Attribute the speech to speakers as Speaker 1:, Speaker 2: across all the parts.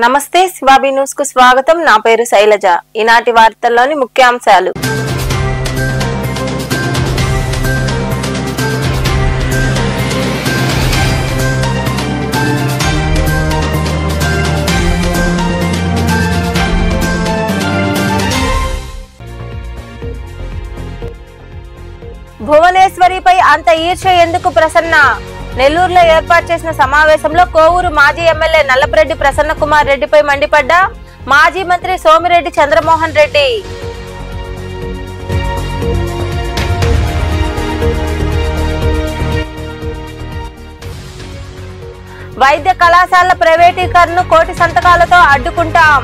Speaker 1: నమస్తే శివాబీ న్యూస్ కు స్వాగతం. నా పేరు శైలజ. ఈనాటి వార్తల్లోని ముఖ్యాంశాలు. భువనేశ్వరిపై అంత ఈర్ష్య ఎందుకు ప్రసన్న? నెల్లూరులో ఏర్పాటు చేసిన సమావేశంలో కోవూరు మాజీ ఎమ్మెల్యే నల్లపురెడ్డి ప్రసన్న కుమార్ రెడ్డిపై మండిపడ్డ మాజీ మంత్రి సోమిరెడ్డి చంద్రమోహన్ రెడ్డి. వైద్య కళాశాలల ప్రైవేటీకరణను కోటి సంతకాలతో అడ్డుకుంటాం.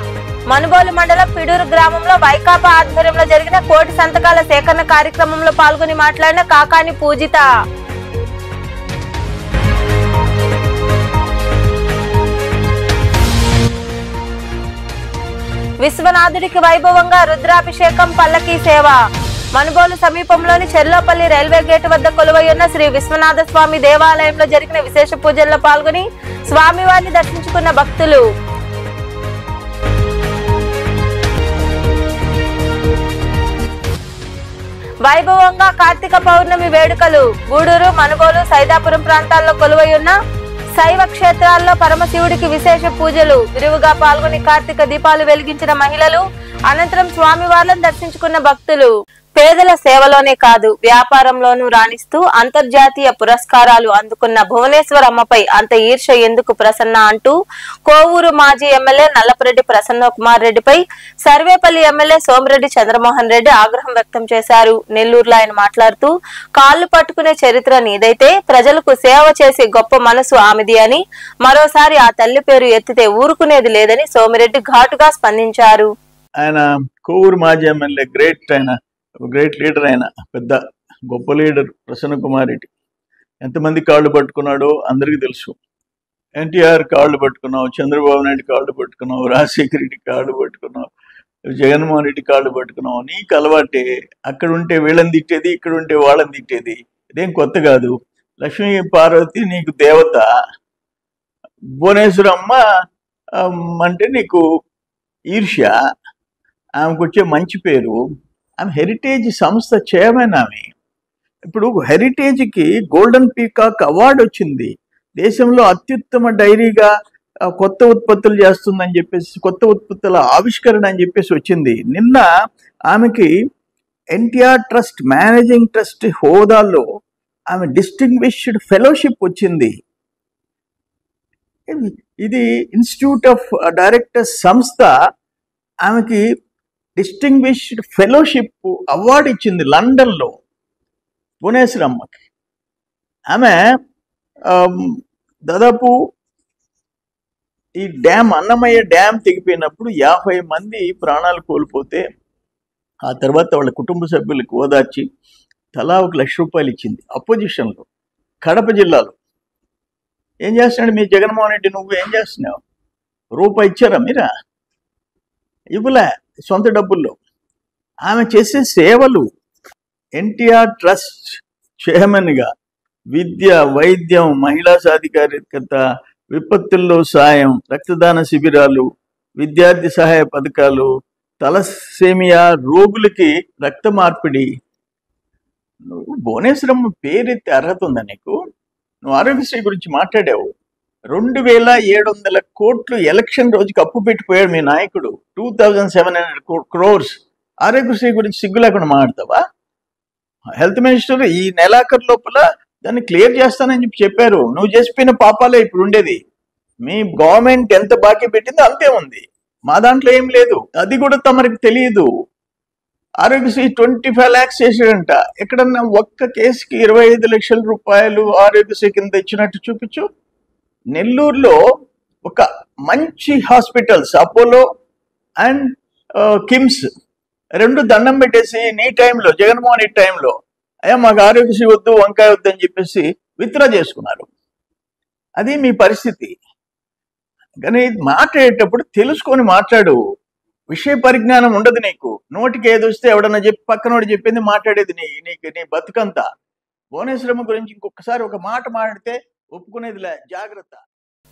Speaker 1: మనుబోలు మండలం పిడూరు గ్రామంలో వైకాపా ఆధ్వర్యంలో జరిగిన కోటి సంతకాల సేకరణ కార్యక్రమంలో పాల్గొని మాట్లాడిన కాకాని పూజిత. విశ్వనాథుడికి వైభవంగా రుద్రాభిషేకం పల్లకీ సేవ. మనుబోలు సమీపంలోని చెర్లోపల్లి రైల్వే గేటు వద్ద కొలువైయున్న శ్రీ విశ్వనాథ స్వామి దేవాలయంలో జరిగిన విశేష పూజల్లో పాల్గొని స్వామివారిని దర్శించుకున్న భక్తులు. వైభవంగా కార్తీక పౌర్ణమి వేడుకలు. గూడూరు, మనుబోలు, సైదాపురం ప్రాంతాల్లో కొలువైయున్న శైవ క్షేత్రాల్లో పరమశివుడికి విశేష పూజలు. విరివిగా పాల్గొని కార్తీక దీపాలు వెలిగించిన మహిళలు. అనంతరం స్వామివార్లను దర్శించుకున్న భక్తులు. పేదల సేవలోనే కాదు వ్యాపారంలోనూ రాణిస్తూ అంతర్జాతీయ పురస్కారాలు అందుకున్న భువనేశ్వరమ్మపై అంత ఈర్ష్య ఎందుకు ప్రసన్న అంటూ కోవూరు మాజీ ఎమ్మెల్యే నల్లపురెడ్డి ప్రసన్న కుమార్ రెడ్డిపై సర్వేపల్లి ఎమ్మెల్యే సోమిరెడ్డి చంద్రమోహన్ రెడ్డి ఆగ్రహం వ్యక్తం చేశారు. నెల్లూరులో ఆయన మాట్లాడుతూ కాళ్లు పట్టుకునే చరిత్ర నీదైతే ప్రజలకు సేవ చేసే గొప్ప మనసు ఆమెది అని, మరోసారి ఆ తల్లి పేరు ఎత్తితే ఊరుకునేది లేదని సోమిరెడ్డి ఘాటుగా స్పందించారు.
Speaker 2: ఆయన కోవూరు మాజీ ఎమ్మెల్యే గ్రేట్ లీడర్, ఆయన పెద్ద గొప్ప లీడర్ ప్రసన్న కుమార్ రెడ్డి. ఎంతమంది కాళ్ళు పట్టుకున్నాడో అందరికీ తెలుసు. ఎన్టీఆర్ కాళ్ళు పట్టుకున్నావు, చంద్రబాబు నాయుడు కాళ్ళు పట్టుకున్నావు, రాజశేఖర రెడ్డి కాళ్ళు పట్టుకున్నావు, జగన్మోహన్ రెడ్డి కాళ్ళు పట్టుకున్నావు. నీకు అలవాటే. అక్కడ ఉంటే వీళ్ళని తిట్టేది, ఇక్కడ ఉంటే వాళ్ళని తిట్టేది. ఇదేం కొత్త కాదు. లక్ష్మీ పార్వతి నీకు దేవత, భువనేశ్వరమ్మ అంటే నీకు ఈర్ష్య. ఆమెకు వచ్చే మంచి పేరు. ఆమె హెరిటేజ్ సంస్థ చైర్మన్. ఆమె ఇప్పుడు హెరిటేజ్కి గోల్డెన్ పీకాక్ అవార్డు వచ్చింది. దేశంలో అత్యుత్తమ డైరీగా కొత్త ఉత్పత్తులు చేస్తుందని చెప్పేసి, కొత్త ఉత్పత్తుల ఆవిష్కరణ అని చెప్పేసి వచ్చింది. నిన్న ఆమెకి ఎన్టీఆర్ ట్రస్ట్ మేనేజింగ్ ట్రస్ట్ హోదాలో ఆమె డిస్టింగ్విష్డ్ ఫెలోషిప్ వచ్చింది. ఇది ఇన్స్టిట్యూట్ ఆఫ్ డైరెక్టర్స్ సంస్థ ఆమెకి డిస్టింగ్విష్డ్ ఫెలోషిప్ అవార్డు ఇచ్చింది లండన్లో భువనేశ్వరమ్మకి. ఆమె దాదాపు ఈ డ్యామ్, అన్నమయ్య డ్యామ్ తెగిపోయినప్పుడు 50 మంది ప్రాణాలు కోల్పోతే ఆ తర్వాత వాళ్ళ కుటుంబ సభ్యులకు ఓదార్చి తలా 1 లక్ష రూపాయలు ఇచ్చింది అపోజిషన్లో, కడప జిల్లాలో. ఏం చేస్తున్నాడు మీ జగన్మోహన్ రెడ్డి? నువ్వు ఏం చేస్తున్నావు? రూపాయి ఇచ్చారా మీరా? ఇవ్వలే, సొంత డబ్బుల్లో. ఆమె చేసే సేవలు, ఎన్టీఆర్ ట్రస్ట్ చైర్మన్గా విద్య, వైద్యం, మహిళా సాధికారికత, విపత్తుల్లో సాయం, రక్తదాన శిబిరాలు, విద్యార్థి సహాయ పథకాలు, తలసేమియా రోగులకి రక్త మార్పిడి. నువ్వు భువనేశ్వరమ్మ పేరెత్తే అర్హత ఉందా నీకు? నువ్వు ఆరోగ్యశ్రీ గురించి మాట్లాడావు. 2700 కోట్లు ఎలక్షన్ రోజుకి అప్పు పెట్టిపోయాడు మీ నాయకుడు. 2700 crores. ఆరోగ్యశ్రీ గురించి సిగ్గు లేకుండా మాట్లాడతావా? హెల్త్ మినిస్టర్ ఈ నెలాఖరు లోపల దాన్ని క్లియర్ చేస్తానని చెప్పారు. నువ్వు చేసిపోయిన పాపాలే ఇప్పుడు ఉండేది. మీ గవర్నమెంట్ ఎంత బాకీ పెట్టిందో అంతే ఉంది. మా దాంట్లో ఏం లేదు. అది కూడా తమరికి తెలియదు. ఆరోగ్యశ్రీ 25 lakhs చేసాడంట. ఎక్కడన్నా ఒక్క కేసుకి 25 లక్షల రూపాయలు ఆరోగ్యశ్రీ కింద ఇచ్చినట్టు చూపించు. నెల్లూరులో ఒక మంచి హాస్పిటల్స్, అపోలో అండ్ కిమ్స్, 2 దండం పెట్టేసి నీ టైంలో, జగన్మోహన్ రెడ్డి టైంలో, అయ్యా మాకు ఆరోగ్యశ్రీ వద్దు, వంకాయ వద్దు అని చెప్పేసి విత్డ్రా చేసుకున్నారు. అది మీ పరిస్థితి. కానీ మాట్లాడేటప్పుడు తెలుసుకొని మాట్లాడు. విషయ పరిజ్ఞానం ఉండదు నీకు. నోటికి ఏది వస్తే ఎవడన్నా చెప్పి పక్కనోడు చెప్పింది మాట్లాడేది నీ బతుకంతా. భువనేశ్వరమ్మ గురించి ఇంకొకసారి ఒక మాట మాట్లాడితే ఒప్పుకునేదిలే. జాగ్రత్త.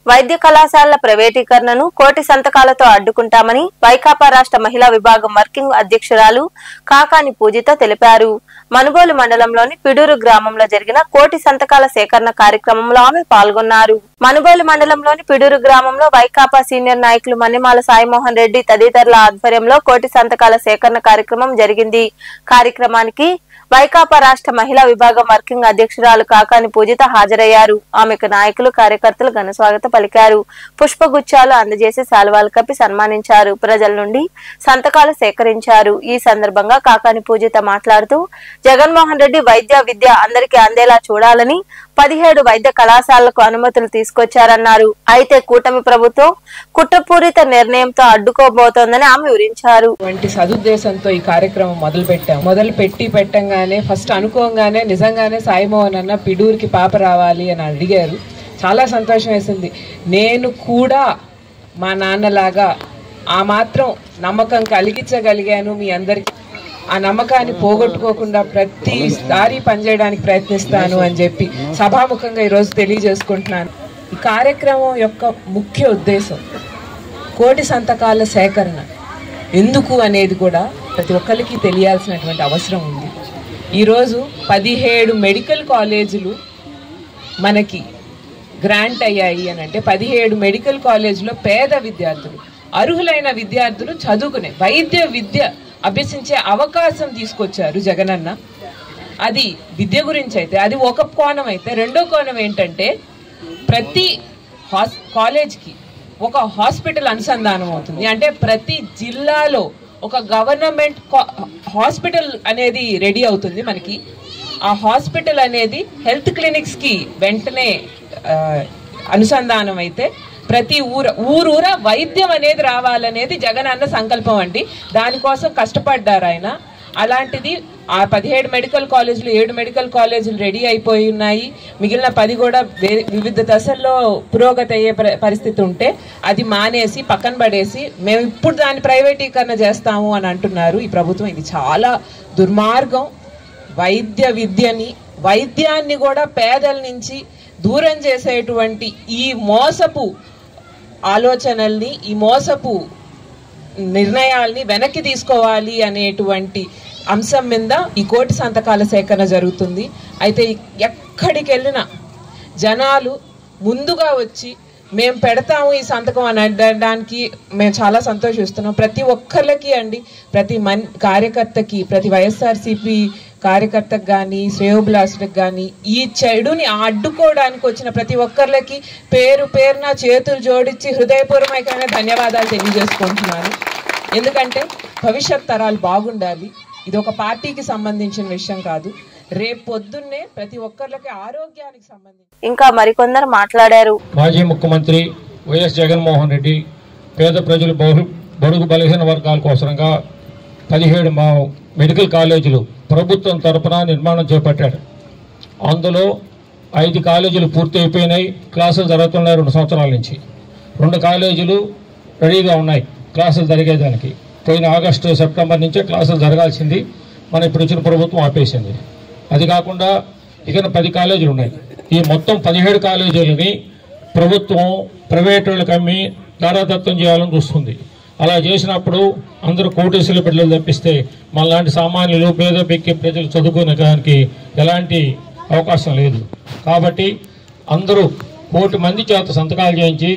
Speaker 1: వైద్య కళాశాలల ప్రైవేటీకరణను కోటి సంతకాలతో అడ్డుకుంటామని వైకాపా రాష్ట్ర మహిళా విభాగం వర్కింగ్ అధ్యక్షురాలు కాకాని పూజిత తెలిపారు. మనుబోలు మండలంలోని పిడూరు గ్రామంలో జరిగిన కోటి సంతకాల సేకరణ కార్యక్రమంలో ఆమె పాల్గొన్నారు. మనుబోలు మండలంలోని పిడూరు గ్రామంలో వైకాపా సీనియర్ నాయకులు మన్నెమాల సాయిమోహన్ రెడ్డి తదితరుల ఆధ్వర్యంలో కోటి సంతకాల సేకరణ కార్యక్రమం జరిగింది. కార్యక్రమానికి వైకాపా రాష్ట్ర మహిళా విభాగం వర్కింగ్ అధ్యక్షురాలు కాకాని పూజిత హాజరయ్యారు. ఆమెకు నాయకులు కార్యకర్తలు ఘన స్వాగతం పలికారు. పుష్పగుచ్చాలు అందజేసి శాలువాలు కప్పి సన్మానించారు. ప్రజల నుండి సంతకాలు సేకరించారు. ఈ సందర్భంగా కాకాని పూజిత మాట్లాడుతూ జగన్మోహన్ రెడ్డి వైద్య విద్య అందరికీ అందేలా చూడాలని 17 వైద్య కళాశాలలకు అనుమతులు తీసుకొచ్చారన్నారు. అయితే కూటమి ప్రభుత్వం కుట్రపూరిత నిర్ణయంతో అడ్డుకోబోతోందని ఆమె వివరించారు.
Speaker 3: సదుద్దేశంతో ఈ కార్యక్రమం పెట్టంగానే ఫస్ట్ అనుకోగానే నిజంగానే సాయిమోహన్ అన్న పిడూరుకి పాప రావాలి అని అడిగారు. చాలా సంతోషం వేసింది. నేను కూడా మా నాన్నలాగా ఆ మాత్రం నమ్మకం కలిగించగలిగాను మీ అందరికి. ఆ నమ్మకాన్ని పోగొట్టుకోకుండా ప్రతిసారి పనిచేయడానికి ప్రయత్నిస్తాను అని చెప్పి సభాముఖంగా ఈరోజు తెలియజేసుకుంటున్నాను. ఈ కార్యక్రమం యొక్క ముఖ్య ఉద్దేశం కోటి సంతకాల సేకరణ ఎందుకు అనేది కూడా ప్రతి ఒక్కరికి తెలియాల్సినటువంటి అవసరం ఉంది. ఈరోజు 17 మెడికల్ కాలేజీలు మనకి గ్రాంట్ అయ్యాయి అని అంటే 17 మెడికల్ కాలేజీలో పేద విద్యార్థులు, అర్హులైన విద్యార్థులు చదువుకునే వైద్య విద్య అభ్యసించే అవకాశం తీసుకొచ్చారు జగనన్న. అది విద్య గురించి అయితే అది ఒక కోణం అయితే, రెండో కోణం ఏంటంటే ప్రతి కాలేజ్కి ఒక హాస్పిటల్ అనుసంధానం అవుతుంది. అంటే ప్రతి జిల్లాలో ఒక గవర్నమెంట్ హాస్పిటల్ అనేది రెడీ అవుతుంది మనకి. ఆ హాస్పిటల్ అనేది హెల్త్ క్లినిక్స్కి వెంటనే అనుసంధానం అయితే ప్రతి ఊరూర వైద్యం అనేది రావాలనేది జగన్ అన్న సంకల్పం అండి. దానికోసం కష్టపడ్డారు ఆయన. అలాంటిది ఆ 17 మెడికల్ కాలేజీలు 7 మెడికల్ కాలేజీలు రెడీ అయిపోయి ఉన్నాయి. మిగిలిన 10 కూడా వివిధ దశల్లో పురోగతి అయ్యే పరిస్థితి ఉంటే అది మానేసి పక్కన పడేసి మేము ఇప్పుడు దాన్ని ప్రైవేటీకరణ చేస్తాము అని అంటున్నారు ఈ ప్రభుత్వం. ఇది చాలా దుర్మార్గం. వైద్యాన్ని కూడా పేదల నుంచి దూరం చేసేటువంటి ఈ మోసపు ఆలోచనల్ని, ఈ మోసపు నిర్ణయాల్ని వెనక్కి తీసుకోవాలి అనేటువంటి అంశం మీద ఈ కోటి సంతకాల సేకరణ జరుగుతుంది. అయితే ఎక్కడికి వెళ్ళినా జనాలు ముందుగా వచ్చి మేము పెడతాము ఈ సంతకం అని అనడానికి మేము చాలా సంతోషిస్తున్నాం. ప్రతి ఒక్కరికి అండి, ప్రతి కార్యకర్తకి, ప్రతి వైఎస్ఆర్సీపీ కార్యకర్తకు కానీ శ్రేయోభిలాషులకు కానీ ఈ చెడుని అడ్డుకోవడానికి వచ్చిన ప్రతి ఒక్కరికి పేరున చేతులు జోడించి హృదయపూర్వకమైన ధన్యవాదాలు తెలియజేసుకుంటున్నాను. ఎందుకంటే భవిష్యత్ తరాలు బాగుండాలి. ఇది ఒక పార్టీకి సంబంధించిన విషయం కాదు. రేపు పొద్దున్నే ప్రతి ఒక్కరికి ఆరోగ్యానికి సంబంధించి
Speaker 1: ఇంకా మరికొందరు మాట్లాడారు.
Speaker 4: మాజీ ముఖ్యమంత్రి వైఎస్ జగన్మోహన్ రెడ్డి పేద ప్రజలు బడుగు బలహీన వర్గాల కోసంగా 17 మెడికల్ కాలేజీలు ప్రభుత్వం తరపున నిర్మాణం చేపట్టాడు. అందులో 5 కాలేజీలు పూర్తి అయిపోయినాయి. క్లాసులు జరుగుతున్నాయి 2 సంవత్సరాల నుంచి. 2 కాలేజీలు రెడీగా ఉన్నాయి క్లాసులు జరిగేదానికి. పోయిన ఆగస్టు సెప్టెంబర్ నుంచే క్లాసులు జరగాల్సింది. మన ఇప్పుడు వచ్చిన ప్రభుత్వం ఆపేసింది. అది కాకుండా ఇక 10 కాలేజీలు ఉన్నాయి. ఈ మొత్తం 17 కాలేజీలని ప్రభుత్వం ప్రైవేట్ వాళ్ళకి అమ్మి దారాదత్తం చేయాలని చూస్తుంది. అలా చేసినప్పుడు అందరూ కోటీసుల బిడ్డలు తప్పిస్తే మనలాంటి సామాన్యులు పేద పెక్కి ప్రజలు చదువుకునేదానికి ఎలాంటి అవకాశం లేదు. కాబట్టి అందరూ 1 కోటి మంది చేత సంతకాలు చేయించి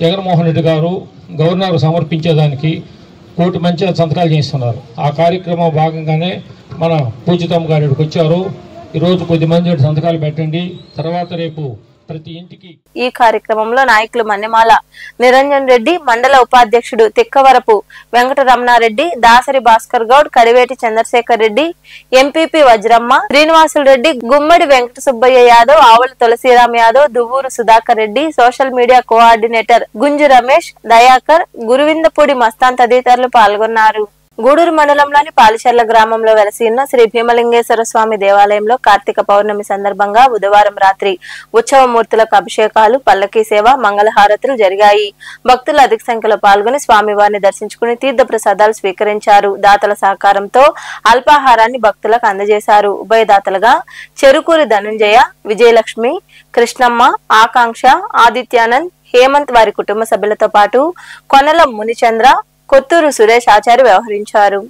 Speaker 4: జగన్మోహన్ రెడ్డి గారు గవర్నర్ సమర్పించేదానికి 1 కోటి మంది చేత సంతకాలు చేయిస్తున్నారు. ఆ కార్యక్రమం భాగంగానే మన పూజితమ్మ గారు ఇక్కడికి వచ్చారు. ఈరోజు 10 మంది సంతకాలు పెట్టండి, తర్వాత రేపు ప్రతి ఇంటికి.
Speaker 1: ఈ కార్యక్రమంలో నాయకులు మన్నెమాల నిరంజన్ రెడ్డి, మండల ఉపాధ్యక్షుడు Tikkavarapu Venkataramanareddy, Dasari Bhaskar Goud, Kadiveti Chandrasekhar Reddy, MPP Vajramma, Srinivasulu Reddy, Gummadi Venkata Subbaiah Yadav, Avula Tulasiram Yadav, Duvvuru Sudhakar Reddy, social media coordinator Gunju Ramesh, Dayakar, గురువిందపూడి Mastan తదితరులు పాల్గొన్నారు. గూడూరు మండలంలోని పాలిచెర్ల గ్రామంలో వెలసి ఉన్న శ్రీ భీమలింగేశ్వర స్వామి దేవాలయంలో కార్తీక పౌర్ణమి సందర్భంగా బుధవారం రాత్రి ఉత్సవమూర్తులకు అభిషేకాలు, పల్లకీ సేవ, మంగళహారతులు జరిగాయి. భక్తులు అధిక సంఖ్యలో పాల్గొని స్వామివారిని దర్శించుకుని తీర్థ ప్రసాదాలు స్వీకరించారు. దాతల సహకారంతో అల్పాహారాన్ని భక్తులకు అందజేశారు. ఉభయదాతలుగా చెరుకూరి ధనంజయ, విజయలక్ష్మి, కృష్ణమ్మ, ఆకాంక్ష, ఆదిత్యానంద్, హేమంత్ వారి కుటుంబ సభ్యులతో పాటు కొనల మునిచంద్ర, కొత్తూరు సురేష్ ఆచారి వ్యవహరించారు.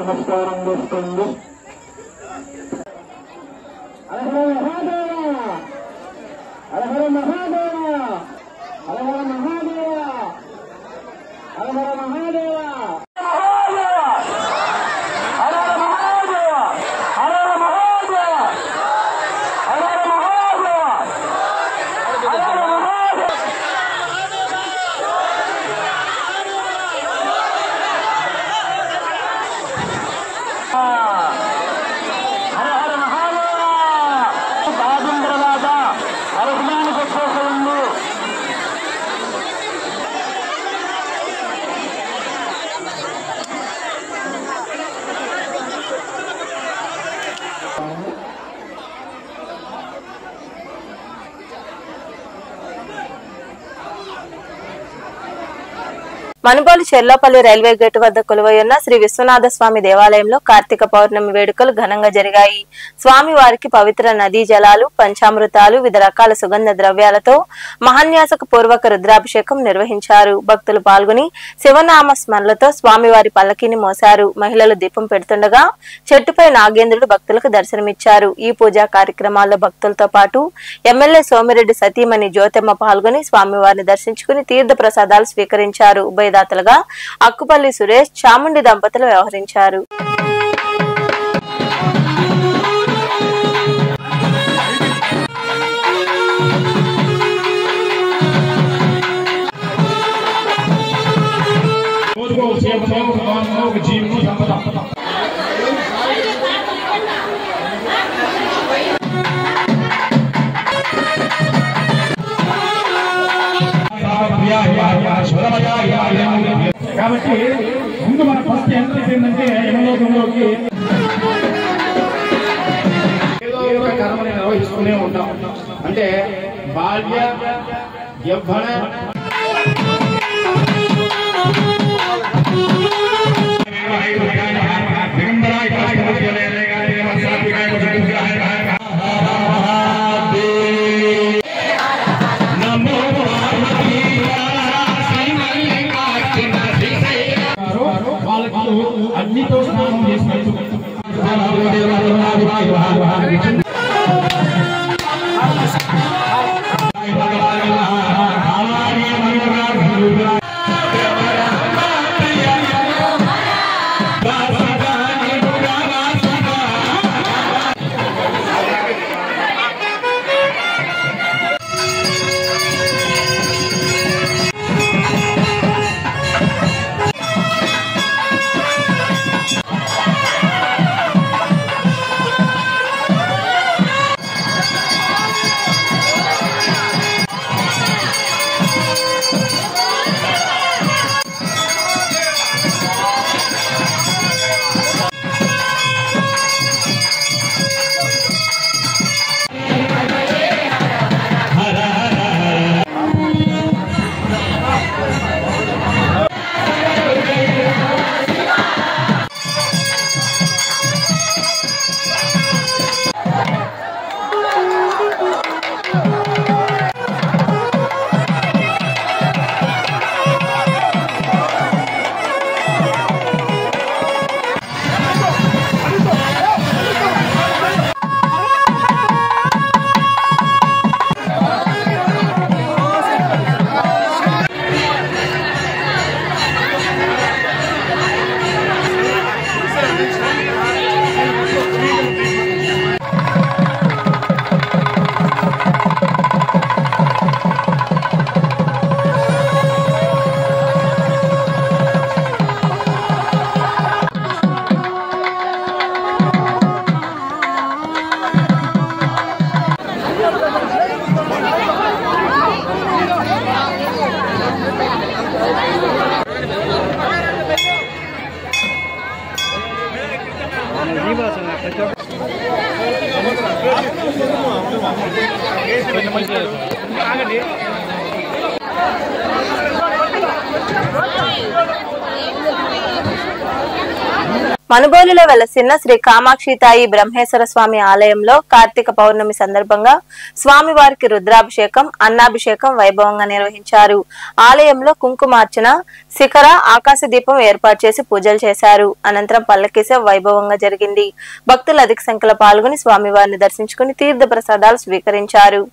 Speaker 5: నమస్కారం చేసుకోండి. హర మహాదేవ, హర మహాదేవ, హర మహాదేవ, హర మహాదేవ.
Speaker 1: మనుబోలు చెర్లోపల్లి రైల్వే గేటు వద్ద కొలువైయున్న శ్రీ విశ్వనాథ స్వామి దేవాలయంలో కార్తీక పౌర్ణమి వేడుకలు ఘనంగా జరిగాయి. స్వామి వారికి పవిత్ర నదీ జలాలు, పంచామృతాలు, వివిధ రకాల సుగంధ ద్రవ్యాలతో మహాన్యాసక పూర్వక రుద్రాభిషేకం నిర్వహించారు. భక్తులు పాల్గొని శివనామ స్మరణలతో స్వామివారి పల్లకీని మోశారు. మహిళలు దీపం పెడుతుండగా చెట్టుపై నాగేంద్రుడు భక్తులకు దర్శనమిచ్చారు. ఈ పూజా కార్యక్రమాల్లో భక్తులతో పాటు ఎమ్మెల్యే సోమిరెడ్డి సతీమణి జ్యోతెమ్మ పాల్గొని స్వామివారిని దర్శించుకుని తీర్థ ప్రసాదాలు స్వీకరించారు. ఉభయదాతలుగా అక్కుపల్లి సురేష్, చాముండి దంపతులు వ్యవహరించారు.
Speaker 5: కాబట్టి ముందు మన ఫస్ట్ ఎంత ఏంటంటే యమలోకంలోకి ఏదో ఒక కర్మని నిర్వహిస్తూనే ఉంటాం. అంటే బాల్య, యవ్వన, అగ్నితో స్నానం చేసినట్టు
Speaker 1: మనుబోలులో వెలసిన శ్రీ కామాక్షితాయి బ్రహ్మేశ్వర స్వామి ఆలయంలో కార్తీక పౌర్ణమి సందర్భంగా స్వామివారికి రుద్రాభిషేకం, అన్నాభిషేకం వైభవంగా నిర్వహించారు. ఆలయంలో కుంకుమార్చన, శిఖర, ఆకాశ దీపం ఏర్పాటు చేసి పూజలు చేశారు. అనంతరం పల్లకీ సేవ వైభవంగా జరిగింది. భక్తులు అధిక సంఖ్యలో పాల్గొని స్వామివారిని దర్శించుకుని తీర్థ ప్రసాదాలు స్వీకరించారు.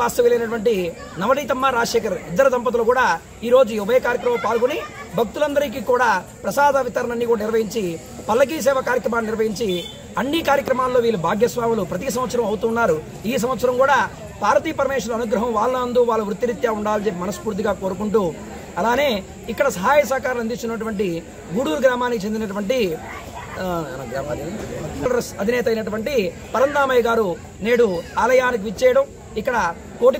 Speaker 6: వాస్తవ్యులైనటువంటి నవనీతమ్మ రాజశేఖర్ ఇద్దరు దంపతులు కూడా ఈ రోజు ఉభయ కార్యక్రమంలో పాల్గొని భక్తులందరికీ కూడా ప్రసాద వితరణని కూడా నిర్వహించి పల్లకీ సేవ కార్యక్రమాన్ని నిర్వహించి అన్ని కార్యక్రమాల్లో వీళ్ళు భాగ్యస్వాములు ప్రతి సంవత్సరం అవుతున్నారు. ఈ సంవత్సరం కూడా పార్వతీ పరమేశ్వరుల అనుగ్రహం వాళ్ళ వృత్తిరీత్యా ఉండాలని చెప్పి మనస్ఫూర్తిగా కోరుకుంటూ, అలానే ఇక్కడ సహాయ సహకారాలు అందిస్తున్నటువంటి గూడూరు గ్రామానికి చెందినటువంటి అధినేత అయినటువంటి పరందామయ్య గారు నేడు ఆలయానికి విచ్చేయడం, ఇక్కడ కోటి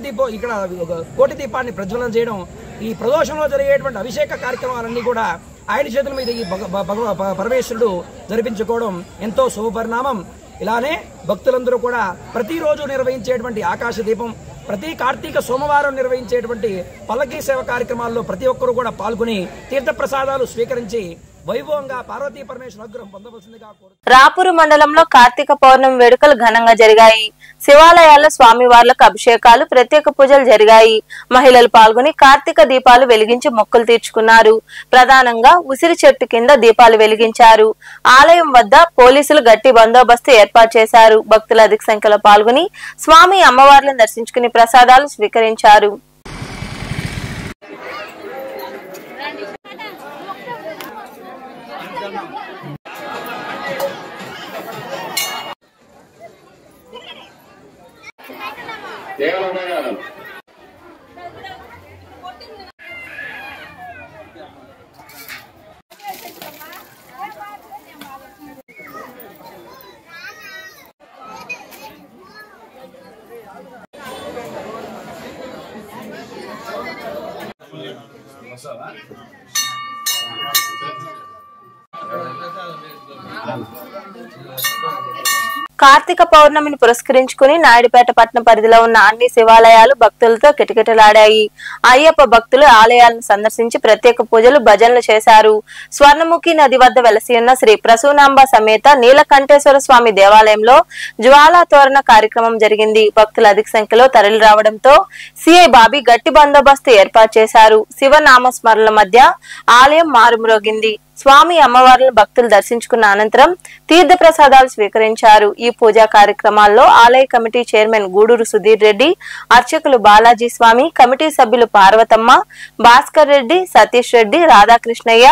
Speaker 6: దీపాన్ని ప్రజ్వలన చేయడం, ఈ ప్రదోషంలో జరిగేటువంటి అభిషేక కార్యక్రమాలన్నీ కూడా ఆయన చేతుల మీద ఈ పరమేశ్వరుడు జరిపించుకోవడం ఎంతో శుభపరిణామం. ఇలానే భక్తులందరూ కూడా ప్రతిరోజు నిర్వహించేటువంటి ఆకాశ దీపం, ప్రతి కార్తీక సోమవారం నిర్వహించేటువంటి పల్లకీ సేవ కార్యక్రమాల్లో ప్రతి ఒక్కరూ కూడా పాల్గొని తీర్థ ప్రసాదాలు స్వీకరించి వైభవంగా పార్వతీ పరమేశ్వర అనుగ్రహం పొందవలసిందిగా కోరుతున్నారు.
Speaker 1: రాపూరు మండలంలో కార్తీక పౌర్ణమి వేడుకలు ఘనంగా జరిగాయి. శివాలయాల్లో స్వామివార్లకు అభిషేకాలు, ప్రత్యేక పూజలు జరిగాయి. మహిళలు పాల్గొని కార్తీక దీపాలు వెలిగించి మొక్కులు తీర్చుకున్నారు. ప్రధానంగా ఉసిరి చెట్టు కింద దీపాలు వెలిగించారు. ఆలయం వద్ద పోలీసులు గట్టి బందోబస్తు ఏర్పాటు చేశారు. భక్తులు అధిక సంఖ్యలో పాల్గొని స్వామి అమ్మవార్లను దర్శించుకుని ప్రసాదాలు స్వీకరించారు. కార్తీక పౌర్ణమిని పురస్కరించుకుని నాయుడుపేట పట్టణ పరిధిలో ఉన్న అన్ని శివాలయాలు భక్తులతో కిటకిటలాడాయి. అయ్యప్ప భక్తులు ఆలయాలను సందర్శించి ప్రత్యేక పూజలు, భజనలు చేశారు. స్వర్ణముఖి నది వద్ద వెలసి ఉన్న శ్రీ ప్రసూనాంబ సమేత నీలకంఠేశ్వర స్వామి దేవాలయంలో జ్వాలా తోరణ కార్యక్రమం జరిగింది. భక్తులు అధిక సంఖ్యలో తరలి రావడంతో సిఐ బాబీ గట్టి బందోబస్తు ఏర్పాటు చేశారు. శివనామస్మరణల మధ్య ఆలయం మారుమ్రోగింది. స్వామి అమ్మవార్లను భక్తులు దర్శించుకున్న అనంతరం తీర్థ ప్రసాదాలు స్వీకరించారు. ఈ పూజా కార్యక్రమాల్లో ఆలయ కమిటీ చైర్మన్ గూడూరు సుధీర్ రెడ్డి, అర్చకులు బాలాజీ స్వామి, కమిటీ సభ్యులు పార్వతమ్మ, భాస్కర్ రెడ్డి, సతీష్ రెడ్డి, రాధాకృష్ణయ్య,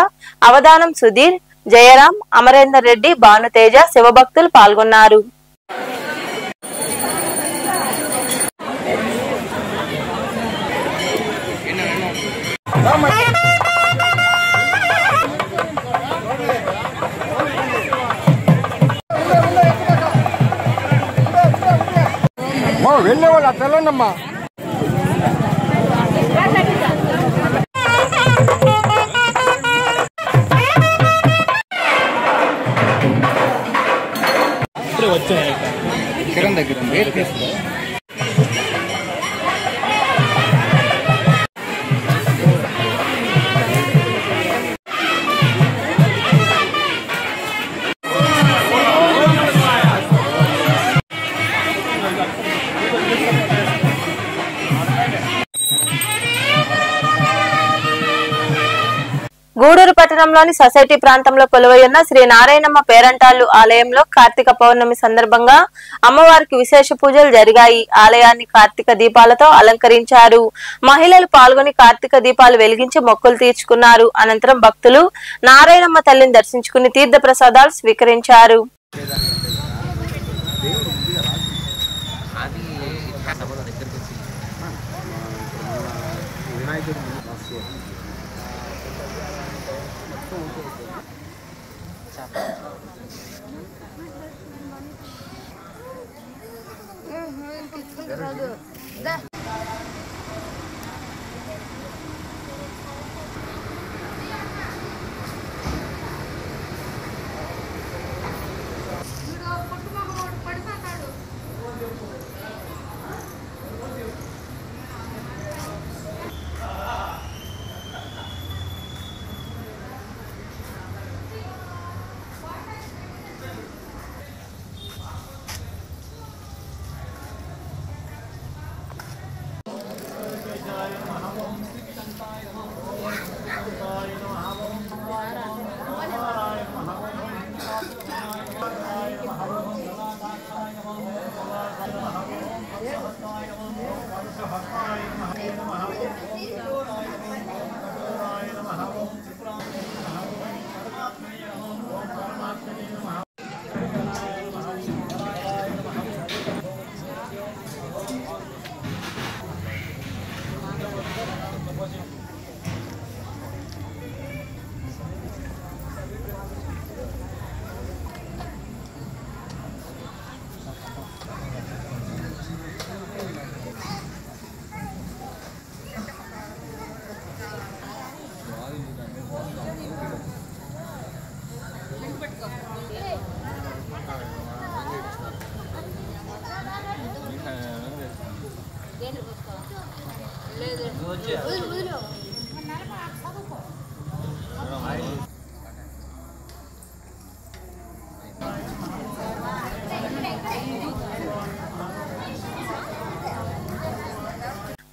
Speaker 1: అవధానం సుధీర్, జయరాం, అమరేందర్ రెడ్డి, భానుతేజ, శివభక్తులు పాల్గొన్నారు.
Speaker 7: వెళ్ళే వాళ్ళు అట్లా వెళ్ళండమ్మా. కిరణ్ దగ్గర
Speaker 1: గూడూరు పట్టణంలోని సొసైటీ ప్రాంతంలో కొలువైయున్న శ్రీ నారాయణమ్మ పేరంటాళ్లు ఆలయంలో కార్తీక పౌర్ణమి సందర్భంగా అమ్మవారికి విశేష పూజలు జరిగాయి. ఆలయాన్ని కార్తీక దీపాలతో అలంకరించారు. మహిళలు పాల్గొని కార్తీక దీపాలు వెలిగించి మొక్కులు తీర్చుకున్నారు. అనంతరం భక్తులు నారాయణమ్మ తల్లిని దర్శించుకుని తీర్థ ప్రసాదాలు స్వీకరించారు.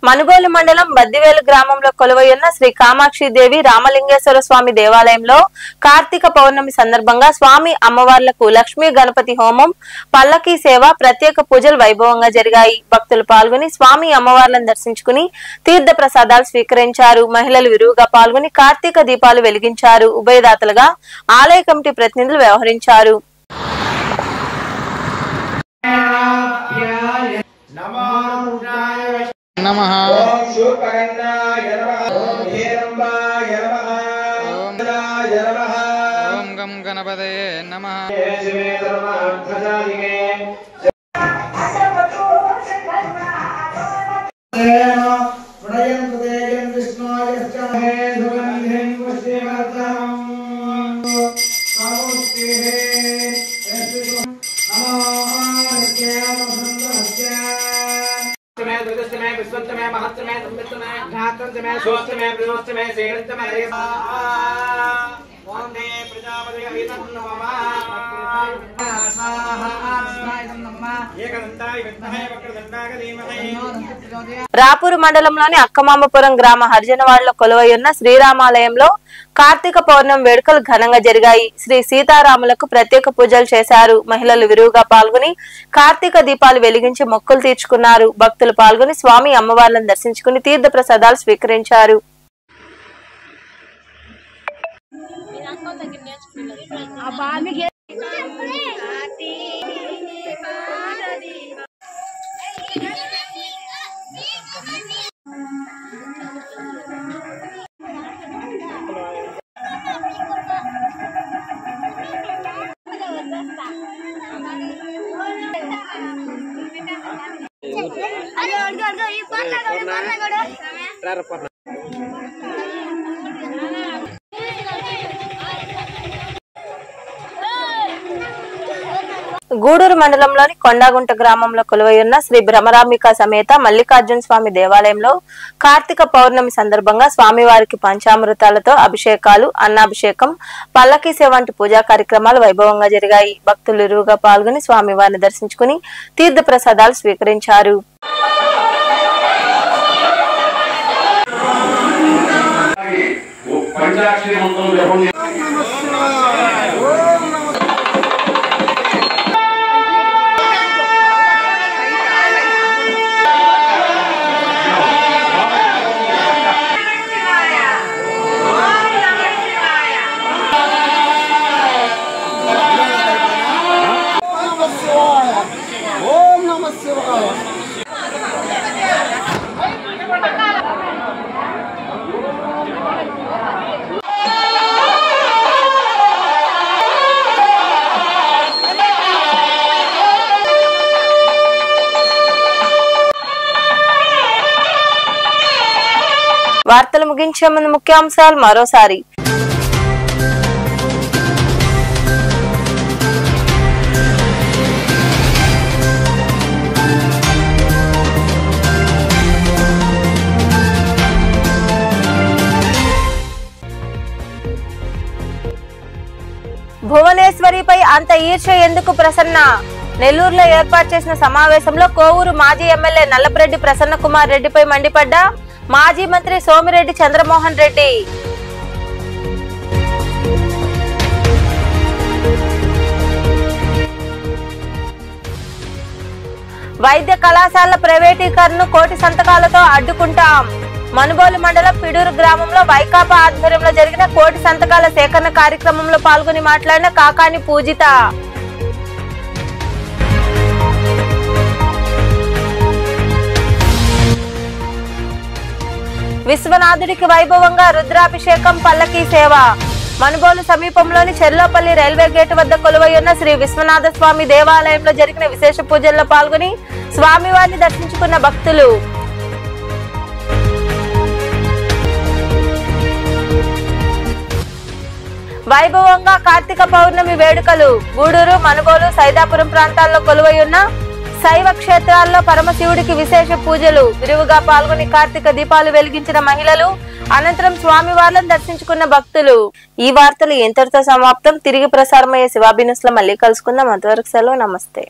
Speaker 1: మనుగోలు మండలం బద్దివేలు గ్రామంలో కొలువైయున్న శ్రీ కామాక్షి దేవి రామలింగేశ్వర స్వామి దేవాలయంలో కార్తీక పౌర్ణమి సందర్భంగా స్వామి అమ్మవార్లకు లక్ష్మీ గణపతి హోమం, పల్లకీ సేవ, ప్రత్యేక పూజలు వైభవంగా జరిగాయి. భక్తులు పాల్గొని స్వామి అమ్మవార్లను దర్శించుకుని తీర్థ ప్రసాదాలు స్వీకరించారు. మహిళలు విరివిగా పాల్గొని కార్తీక దీపాలు వెలిగించారు. ఉభయదాతలుగా ఆలయ కమిటీ ప్రతినిధులు వ్యవహరించారు.
Speaker 7: नमः
Speaker 5: ओम शूर्पकर्णाय नमः ओम हेरंबाय नमः ओम गणाय नमः
Speaker 7: ओम गम गणपतये नमः
Speaker 5: शिवे सर्वार्थसाधिके प्रणयं प्रदेयं विष्णोयश्च हे सुगन्धिं पुष्टिवर्धनम् नमोस्ते में विश्वत्तमे महत्तमे संवित्तमे ज्ञातंतमे सोस्तमे प्रयोस्तमे सेकंतमे रेसा वंदे प्रजापति अभितं नमः स्वाहा नमः एकदंताय विद्महे वक्रतुंडाय धीमहि।
Speaker 1: రాపూరు మండలంలోని అక్కమామపురం గ్రామ హరిజనవాడలో కొలువైయున్న శ్రీరామాలయంలో కార్తీక పౌర్ణమి వేడుకలు ఘనంగా జరిగాయి. శ్రీ సీతారాములకు ప్రత్యేక పూజలు చేశారు. మహిళలు విరివిగా పాల్గొని కార్తీక దీపాలు వెలిగించి మొక్కులు తీర్చుకున్నారు. భక్తులు పాల్గొని స్వామి అమ్మవార్లను దర్శించుకుని తీర్థ ప్రసాదాలు స్వీకరించారు. గూడూరు మండలంలోని కొండాగుంట గ్రామంలో కొలువైయున్న శ్రీ భ్రమరాంబిక సమేత మల్లికార్జున స్వామి దేవాలయంలో కార్తీక పౌర్ణమి సందర్భంగా స్వామివారికి పంచామృతాలతో అభిషేకాలు, అన్నాభిషేకం, పల్లకీ సేవ వంటి పూజా కార్యక్రమాలు వైభవంగా జరిగాయి. భక్తులు ఇరువుగా పాల్గొని స్వామివారిని దర్శించుకుని తీర్థ ప్రసాదాలు స్వీకరించారు.
Speaker 5: पंच
Speaker 8: పంచాక్షరి మంత్రం జపం
Speaker 1: వార్తలు ముగించే ముందు ముఖ్యాంశాలు మరోసారి. భువనేశ్వరిపై అంత ఈర్ష్య ఎందుకు ప్రసన్న? నెల్లూరులో ఏర్పాటు చేసిన సమావేశంలో కోవూరు మాజీ ఎమ్మెల్యే నల్లపురెడ్డి ప్రసన్న కుమార్ రెడ్డిపై మండిపడ్డ మాజీ మంత్రి సోమిరెడ్డి చంద్రమోహన్ రెడ్డి. వైద్య కళాశాలల ప్రైవేటీకరణను కోటి సంతకాలతో అడ్డుకుంటాం. మనుబోలు మండలం పిడూరు గ్రామంలో వైకాపా ఆధ్వర్యంలో జరిగిన కోటి సంతకాల సేకరణ కార్యక్రమంలో పాల్గొని మాట్లాడిన కాకాని పూజిత. విశ్వనాథుడికి వైభవంగా రుద్రాభిషేకం పల్లకీ సేవ. మనుబోలు సమీపంలోని చెర్లోపల్లి రైల్వే గేటు వద్ద కొలువైయున్న శ్రీ విశ్వనాథ స్వామి దేవాలయంలో జరిగిన విశేష పూజల్లో పాల్గొని స్వామివారిని దర్శించుకున్న భక్తులు. వైభవంగా కార్తీక పౌర్ణమి వేడుకలు. గూడూరు, మనుబోలు, సైదాపురం ప్రాంతాల్లో కొలువైయున్న శైవ క్షేత్రాల్లో పరమశివుడికి విశేష పూజలు. విరివిగా పాల్గొని కార్తీక దీపాలు వెలిగించిన మహిళలు, అనంతరం స్వామివార్లను దర్శించుకున్న భక్తులు. ఈ వార్తలు ఇంతటితో సమాప్తం. తిరిగి ప్రసారమయ్యే శివాభినుస్లో మళ్ళీ కలుసుకుందాం. అంతవరకు సెలవు. నమస్తే.